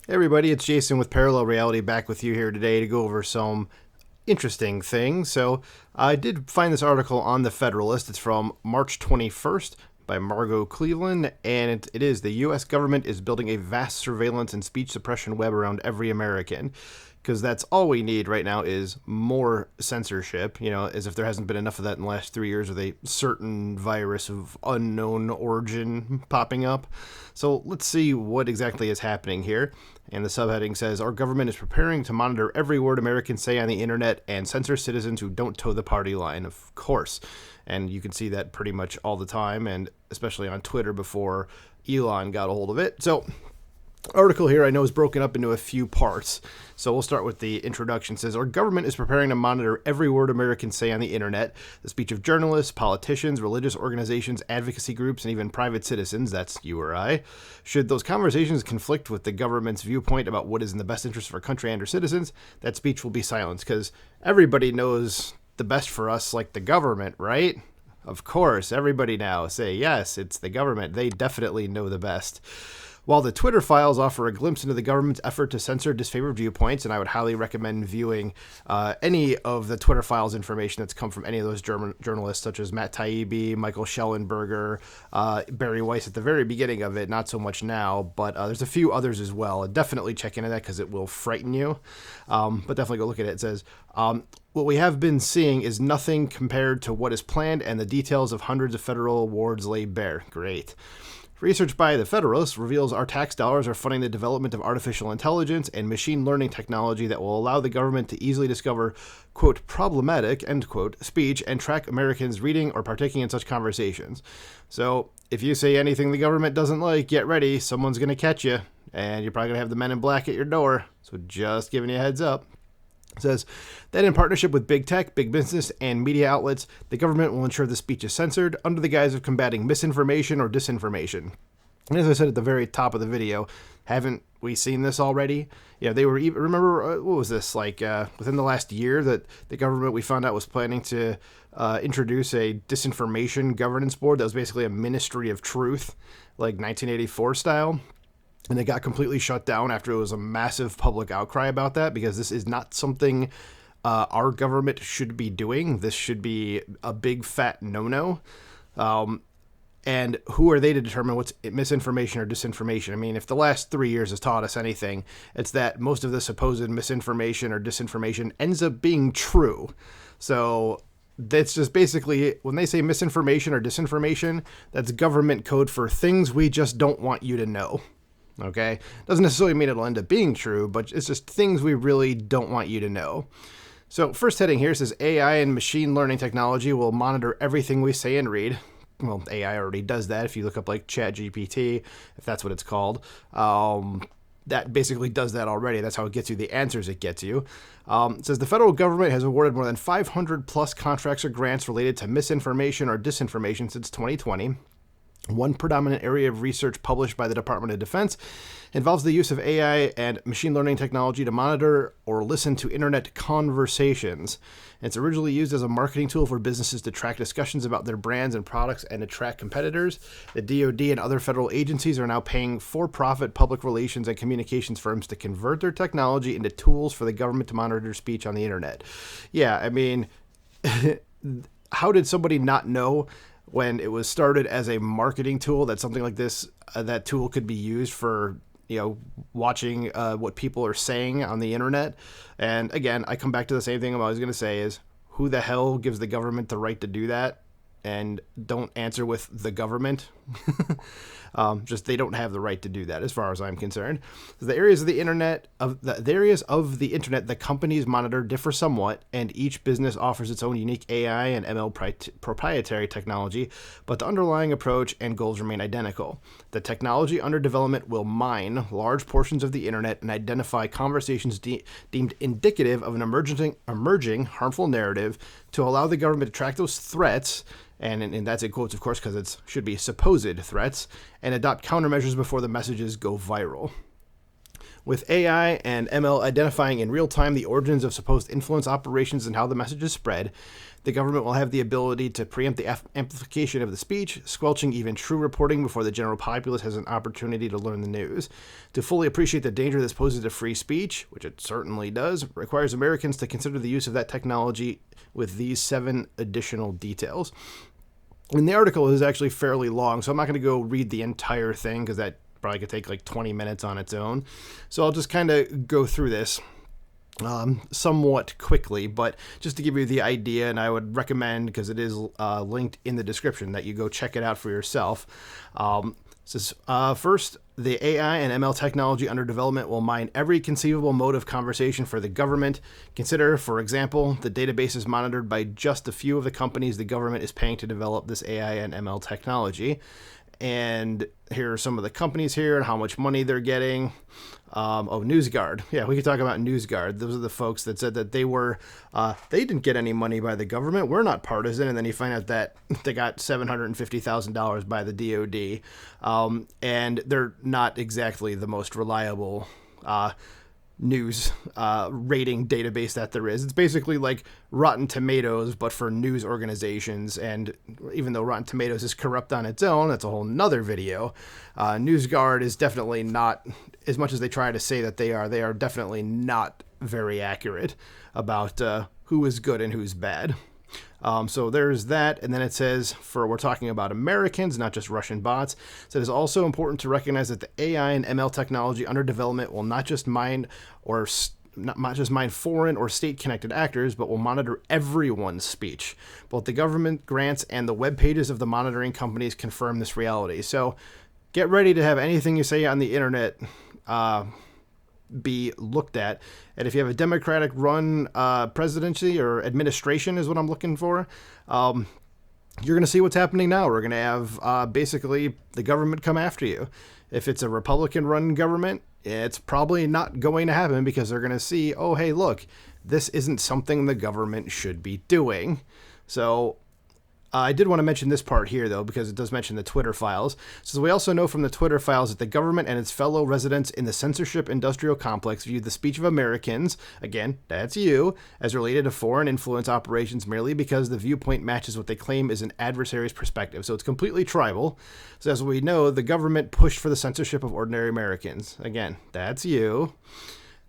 Hey everybody, it's Jason with Parallel Reality back with you here today to go over some interesting things. So I did find this article on The Federalist. It's from March 21st by Margot Cleveland, and it is the U.S. government is building a vast surveillance and speech suppression web around every American. Because that's all we need right now is more censorship, as if there hasn't been enough of that in the last 3 years with a certain virus of unknown origin popping up. So let's see what exactly is happening here. And the subheading says, our government is preparing to monitor every word Americans say on the internet and censor citizens who don't toe the party line, of course. And you can see that pretty much all the time, and especially on Twitter before Elon got a hold of it. So article here I know is broken up into a few parts, so we'll start with the introduction. It says, our government is preparing to monitor every word Americans say on the internet, the speech of journalists, politicians, religious organizations, advocacy groups, and even private citizens, that's you or I. Should those conversations conflict with the government's viewpoint about what is in the best interest of our country and our citizens, that speech will be silenced, because everybody knows the best for us, like the government, right? Of course, everybody now say, yes, it's the government. They definitely know the best. While the Twitter files offer a glimpse into the government's effort to censor disfavored viewpoints, and I would highly recommend viewing any of the Twitter files information that's come from any of those journalists, such as Matt Taibbi, Michael Schellenberger, Barry Weiss at the very beginning of it, not so much now, but there's a few others as well. Definitely check into that because it will frighten you, but definitely go look at it. It says, what we have been seeing is nothing compared to what is planned, and the details of hundreds of federal awards lay bare. Great. Research by The Federalist reveals our tax dollars are funding the development of artificial intelligence and machine learning technology that will allow the government to easily discover, quote, problematic, end quote, speech and track Americans reading or partaking in such conversations. So if you say anything the government doesn't like, get ready, someone's going to catch you, and you're probably going to have the men in black at your door. So just giving you a heads up. It says that in partnership with big tech, big business, and media outlets, the government will ensure the speech is censored under the guise of combating misinformation or disinformation. And as I said at the very top of the video, haven't we seen this already? They were even, remember, what was this, within the last year that the government, we found out, was planning to introduce a disinformation governance board that was basically a ministry of truth, like 1984 style. And it got completely shut down after it was a massive public outcry about that, because this is not something our government should be doing. This should be a big fat no-no. And who are they to determine what's misinformation or disinformation? I mean, if the last 3 years has taught us anything, it's that most of the supposed misinformation or disinformation ends up being true. So that's just basically, when they say misinformation or disinformation, that's government code for things we just don't want you to know. Okay? Doesn't necessarily mean it'll end up being true, but it's just things we really don't want you to know. So first heading here says AI and machine learning technology will monitor everything we say and read. Well, AI already does that. If you look up like ChatGPT, if that's what it's called, that basically does that already. That's how it gets you the answers it gets you. It says the federal government has awarded more than 500 plus contracts or grants related to misinformation or disinformation since 2020. One predominant area of research published by the Department of Defense involves the use of AI and machine learning technology to monitor or listen to internet conversations. It's originally used as a marketing tool for businesses to track discussions about their brands and products and to track competitors. The DoD and other federal agencies are now paying for-profit public relations and communications firms to convert their technology into tools for the government to monitor speech on the internet. Yeah, I mean, how did somebody not know when it was started as a marketing tool that something like this, that tool could be used for, watching what people are saying on the internet? And again, I come back to the same thing I'm always going to say is, who the hell gives the government the right to do that? And don't answer with the government. Just they don't have the right to do that, as far as I'm concerned. The areas of the internet the companies monitor differ somewhat, and each business offers its own unique AI and ML proprietary technology, but the underlying approach and goals remain identical. The technology under development will mine large portions of the internet and identify conversations deemed indicative of an emerging harmful narrative to allow the government to track those threats. And that's in quotes, of course, because it should be supposed threats, and adopt countermeasures before the messages go viral. With AI and ML identifying in real time the origins of supposed influence operations and how the message is spread, the government will have the ability to preempt the amplification of the speech, squelching even true reporting before the general populace has an opportunity to learn the news. To fully appreciate the danger this poses to free speech, which it certainly does, requires Americans to consider the use of that technology with these 7 additional details. And the article is actually fairly long, so I'm not going to go read the entire thing because that probably could take like 20 minutes on its own. So I'll just kind of go through this somewhat quickly, but just to give you the idea, and I would recommend, because it is linked in the description, that you go check it out for yourself. Says, first, the AI and ML technology under development will mine every conceivable mode of conversation for the government. Consider, for example, the databases monitored by just a few of the companies the government is paying to develop this AI and ML technology. And here are some of the companies here and how much money they're getting. NewsGuard. Yeah, we could talk about NewsGuard. Those are the folks that said that they didn't get any money by the government. We're not partisan. And then you find out that they got $750,000 by the DOD. And they're not exactly the most reliable news rating database that there is. It's basically like Rotten Tomatoes, but for news organizations. And even though Rotten Tomatoes is corrupt on its own, that's a whole nother video. NewsGuard is definitely not, as much as they try to say that they are definitely not very accurate about who is good and who's bad. So there's that, and then it says, we're talking about Americans, not just Russian bots. So it is also important to recognize that the AI and ML technology under development will not just mine foreign or state-connected actors, but will monitor everyone's speech. Both the government grants and the web pages of the monitoring companies confirm this reality. So get ready to have anything you say on the internet be looked at. And if you have a Democratic run presidency or administration is what I'm looking for, you're going to see what's happening now. We're going to have basically the government come after you. If it's a Republican run government, it's probably not going to happen because they're going to see, oh, hey, look, this isn't something the government should be doing. So I did want to mention this part here, though, because it does mention the Twitter files. So we also know from the Twitter files that the government and its fellow residents in the censorship industrial complex view the speech of Americans, again, that's you, as related to foreign influence operations merely because the viewpoint matches what they claim is an adversary's perspective. So it's completely tribal. So as we know, the government pushed for the censorship of ordinary Americans. Again, that's you.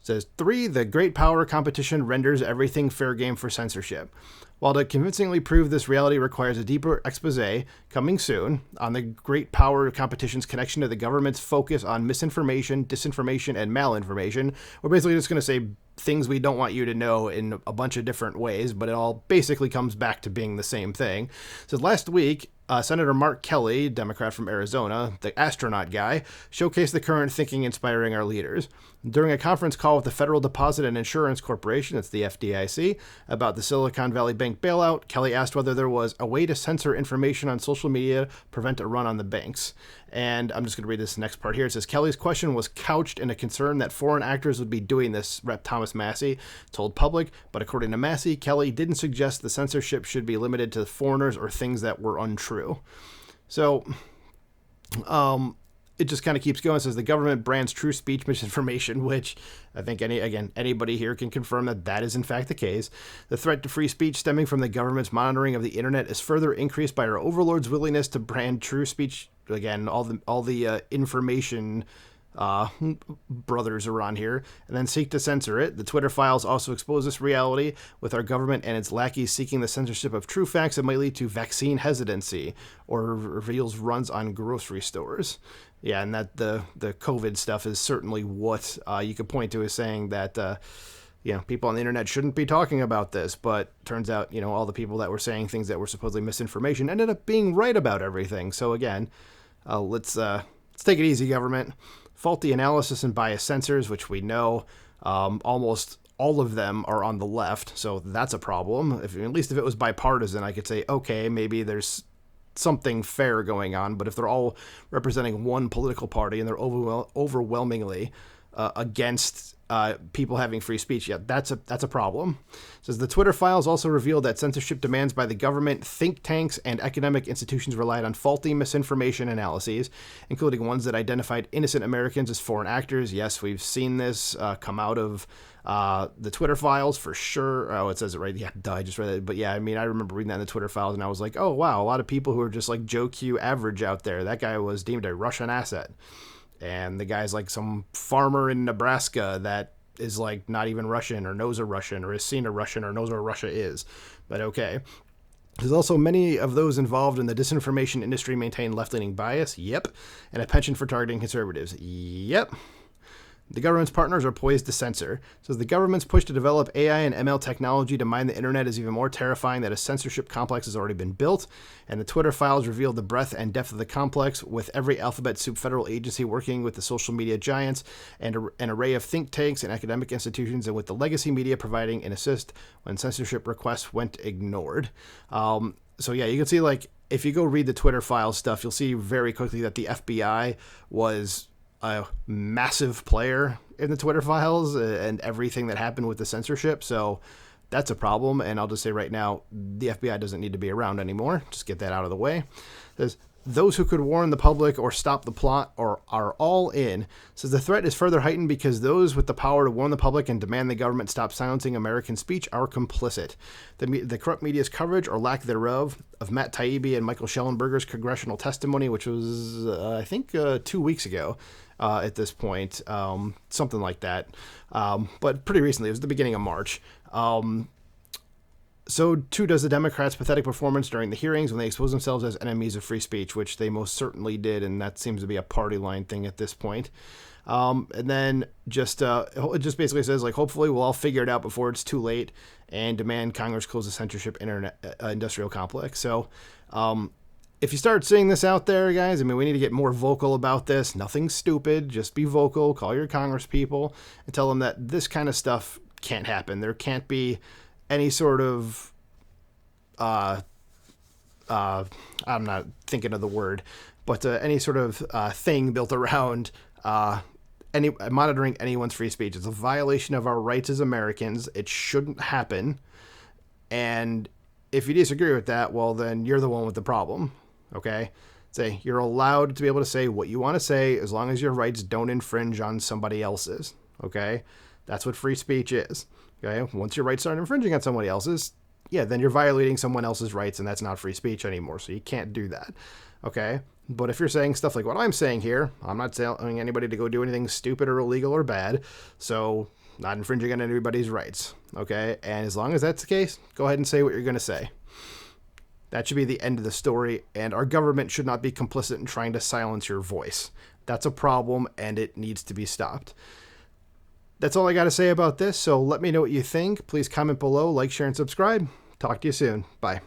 It says, 3, the great power competition renders everything fair game for censorship. While to convincingly prove this reality requires a deeper expose, coming soon, on the great power competition's connection to the government's focus on misinformation, disinformation, and malinformation, we're basically just going to say things we don't want you to know in a bunch of different ways, but it all basically comes back to being the same thing. So last week, Senator Mark Kelly, Democrat from Arizona, the astronaut guy, showcased the current thinking inspiring our leaders. During a conference call with the Federal Deposit and Insurance Corporation, that's the FDIC, about the Silicon Valley Bank bailout, Kelly asked whether there was a way to censor information on social media to prevent a run on the banks. And I'm just going to read this next part here. It says, Kelly's question was couched in a concern that foreign actors would be doing this, Rep. Thomas Massey told Public. But according to Massey, Kelly didn't suggest the censorship should be limited to foreigners or things that were untrue. So, it just kind of keeps going. It says the government brands true speech misinformation, which I think anybody here can confirm that is in fact the case. The threat to free speech stemming from the government's monitoring of the internet is further increased by our overlords' willingness to brand true speech. Again, all the information brothers are on here, and then seek to censor it. The Twitter files also expose this reality, with our government and its lackeys seeking the censorship of true facts that might lead to vaccine hesitancy or reveals runs on grocery stores. Yeah, and that the COVID stuff is certainly what you could point to as saying that people on the internet shouldn't be talking about this, but turns out all the people that were saying things that were supposedly misinformation ended up being right about everything. So again, let's take it easy, government. Faulty analysis and biased censors, which we know almost all of them are on the left, so that's a problem. At least if it was bipartisan, I could say, okay, maybe there's something fair going on, but if they're all representing one political party and they're overwhelmingly against people having free speech. Yeah, that's a problem. It says the Twitter files also revealed that censorship demands by the government, think tanks, and academic institutions relied on faulty misinformation analyses, including ones that identified innocent Americans as foreign actors. Yes, we've seen this come out of the Twitter files for sure. Oh, it says it right. Yeah, duh, I just read it. But yeah, I mean, I remember reading that in the Twitter files, and I was like, oh wow, a lot of people who are just like Joe Q average out there. That guy was deemed a Russian asset. And the guy's like some farmer in Nebraska that is like not even Russian or knows a Russian or has seen a Russian or knows where Russia is. But okay. There's also many of those involved in the disinformation industry maintain left-leaning bias. Yep. And a penchant for targeting conservatives. Yep. The government's partners are poised to censor. It says the government's push to develop AI and ML technology to mine the internet is even more terrifying that a censorship complex has already been built, and the Twitter files revealed the breadth and depth of the complex, with every alphabet soup federal agency working with the social media giants and an array of think tanks and academic institutions, and with the legacy media providing an assist when censorship requests went ignored. So yeah, you can see, like, if you go read the Twitter files stuff, you'll see very quickly that the FBI was a massive player in the Twitter files and everything that happened with the censorship. So that's a problem. And I'll just say right now, the FBI doesn't need to be around anymore. Just get that out of the way. There's those who could warn the public or stop the plot or are all in. Says the threat is further heightened because those with the power to warn the public and demand the government stop silencing American speech are complicit. The corrupt media's coverage or lack thereof of Matt Taibbi and Michael Schellenberger's congressional testimony, which was, I think, 2 weeks ago at this point, something like that. But pretty recently, it was the beginning of March. So too does the Democrats' pathetic performance during the hearings when they expose themselves as enemies of free speech, which they most certainly did, and that seems to be a party line thing at this point. And then it just basically says, like, hopefully we'll all figure it out before it's too late and demand Congress close the censorship industrial complex. So if you start seeing this out there, guys, I mean, we need to get more vocal about this. Nothing stupid. Just be vocal. Call your Congress people and tell them that this kind of stuff can't happen. There can't be any sort of I'm not thinking of the word, but any sort of thing built around monitoring anyone's free speech. It's a violation of our rights as Americans. It shouldn't happen. And if you disagree with that, well, then you're the one with the problem. Okay? Say you're allowed to be able to say what you want to say as long as your rights don't infringe on somebody else's. Okay? That's what free speech is. Okay? Once your rights start infringing on somebody else's, yeah, then you're violating someone else's rights, and that's not free speech anymore. So you can't do that. Okay? But if you're saying stuff like what I'm saying here, I'm not telling anybody to go do anything stupid or illegal or bad. So not infringing on anybody's rights. Okay? And as long as that's the case, go ahead and say what you're going to say. That should be the end of the story, and our government should not be complicit in trying to silence your voice. That's a problem, and it needs to be stopped. That's all I got to say about this, so let me know what you think. Please comment below, like, share, and subscribe. Talk to you soon. Bye.